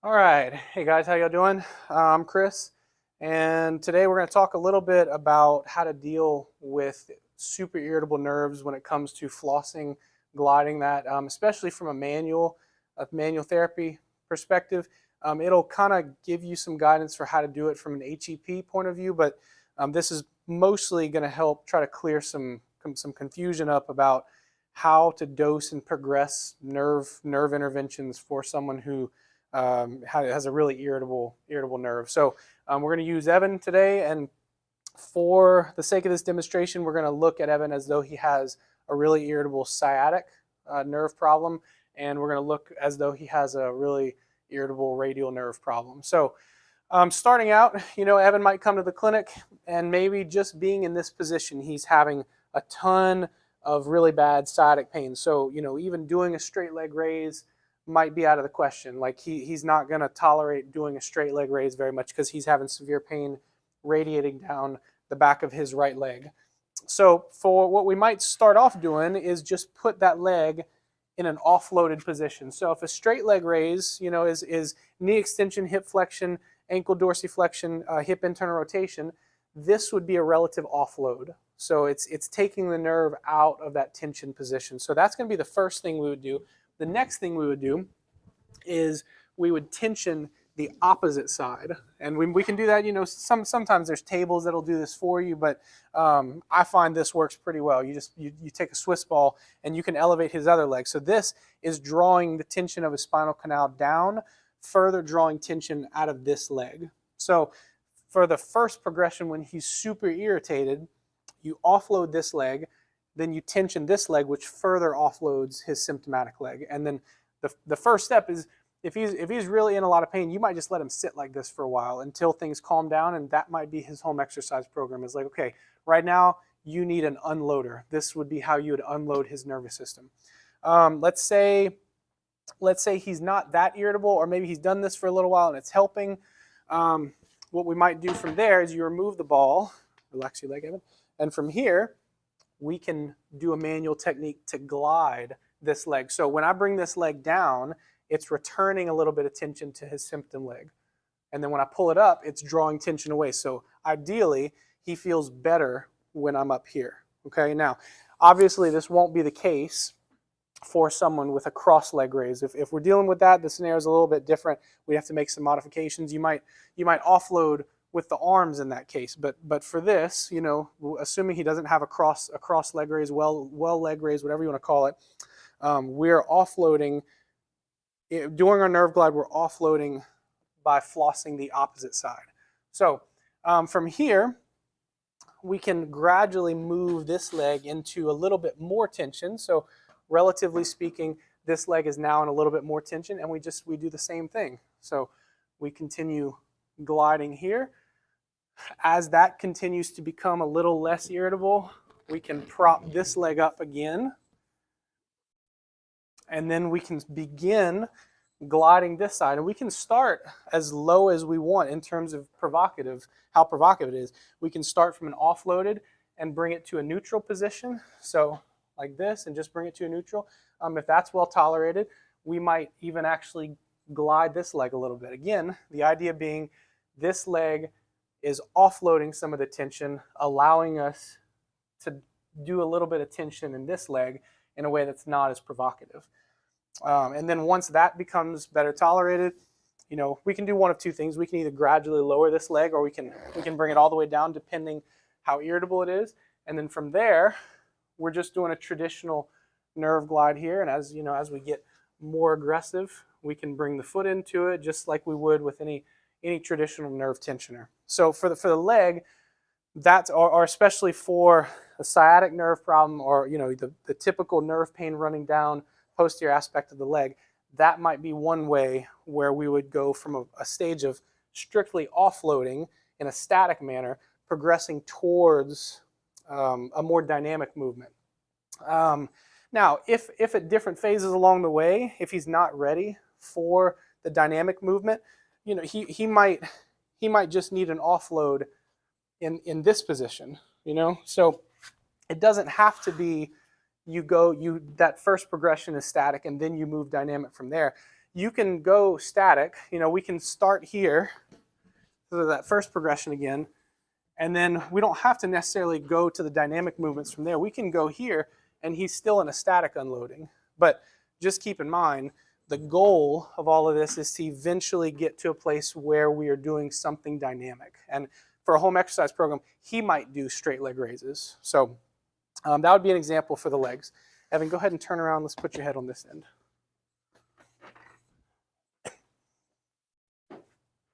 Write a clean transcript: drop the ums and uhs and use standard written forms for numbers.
All right. Hey guys, how y'all doing? I'm Chris, and today we're going to talk a little bit about how to deal with super irritable nerves when it comes to flossing, gliding that, especially from a manual therapy perspective. It'll kind of give you some guidance for how to do it from an HEP point of view, but this is mostly going to help try to clear some confusion up about how to dose and progress nerve interventions for someone who has a really irritable nerve. So we're going to use Evan today, and for the sake of this demonstration, we're going to look at Evan as though he has a really irritable sciatic nerve problem, and we're going to look as though he has a really irritable radial nerve problem. So starting out, Evan might come to the clinic, and maybe just being in this position, he's having a ton of really bad sciatic pain. So even doing a straight leg raise might be out of the question. Like he's not going to tolerate doing a straight leg raise very much because he's having severe pain radiating down the back of his right leg. So for what we might start off doing is just put that leg in an offloaded position. So if a straight leg raise, is knee extension, hip flexion, ankle dorsiflexion, hip internal rotation, this would be a relative offload. So it's taking the nerve out of that tension position. So that's going to be the first thing we would do. The next thing we would do is we would tension the opposite side, and we can do that. Sometimes there's tables that'll do this for you, but I find this works pretty well. You take a Swiss ball and you can elevate his other leg. So this is drawing the tension of his spinal canal down, further drawing tension out of this leg. So for the first progression, when he's super irritated, you offload this leg. Then you tension this leg, which further offloads his symptomatic leg. And then the first step is, if he's really in a lot of pain, you might just let him sit like this for a while until things calm down, and that might be his home exercise program. Is like, okay, right now you need an unloader. This would be how you would unload his nervous system. Let's say he's not that irritable, or maybe he's done this for a little while and it's helping. What we might do from there is you remove the ball, relax your leg, Evan, and from here, we can do a manual technique to glide this leg. So when I bring this leg down, it's returning a little bit of tension to his symptom leg. And then when I pull it up, it's drawing tension away. So ideally, he feels better when I'm up here. Okay, now, obviously this won't be the case for someone with a cross leg raise. If we're dealing with that, the scenario is a little bit different. We have to make some modifications. You might offload with the arms in that case, but for this, assuming he doesn't have a cross leg raise, well leg raise, whatever you want to call it, we're offloading during our nerve glide. We're offloading by flossing the opposite side. So from here, we can gradually move this leg into a little bit more tension. So relatively speaking, this leg is now in a little bit more tension, and we do the same thing. So we continue gliding here. As that continues to become a little less irritable, we can prop this leg up again, and then we can begin gliding this side. And we can start as low as we want in terms of how provocative it is. We can start from an offloaded and bring it to a neutral position, so like this, and just bring it to a neutral. If that's well tolerated, we might even actually glide this leg a little bit. Again, the idea being this leg is offloading some of the tension, allowing us to do a little bit of tension in this leg in a way that's not as provocative. And then once that becomes better tolerated, we can do one of two things. We can either gradually lower this leg, or we can bring it all the way down, depending how irritable it is. And then from there, we're just doing a traditional nerve glide here. And as we get more aggressive, we can bring the foot into it, just like we would with any traditional nerve tensioner. So for the leg, that's or especially for a sciatic nerve problem, or the typical nerve pain running down posterior aspect of the leg, that might be one way where we would go from a stage of strictly offloading in a static manner, progressing towards a more dynamic movement. Now, if at different phases along the way, if he's not ready for the dynamic movement, he might just need an offload in this position. So it doesn't have to be that first progression is static and then you move dynamic from there. you can go static. You know, we can start here, so that first progression again, and then we don't have to necessarily go to the dynamic movements from there. We can go here, and he's still in a static unloading. But just keep in mind, the goal of all of this is to eventually get to a place where we are doing something dynamic. And for a home exercise program, he might do straight leg raises. So that would be an example for the legs. Evan, go ahead and turn around. Let's put your head on this end.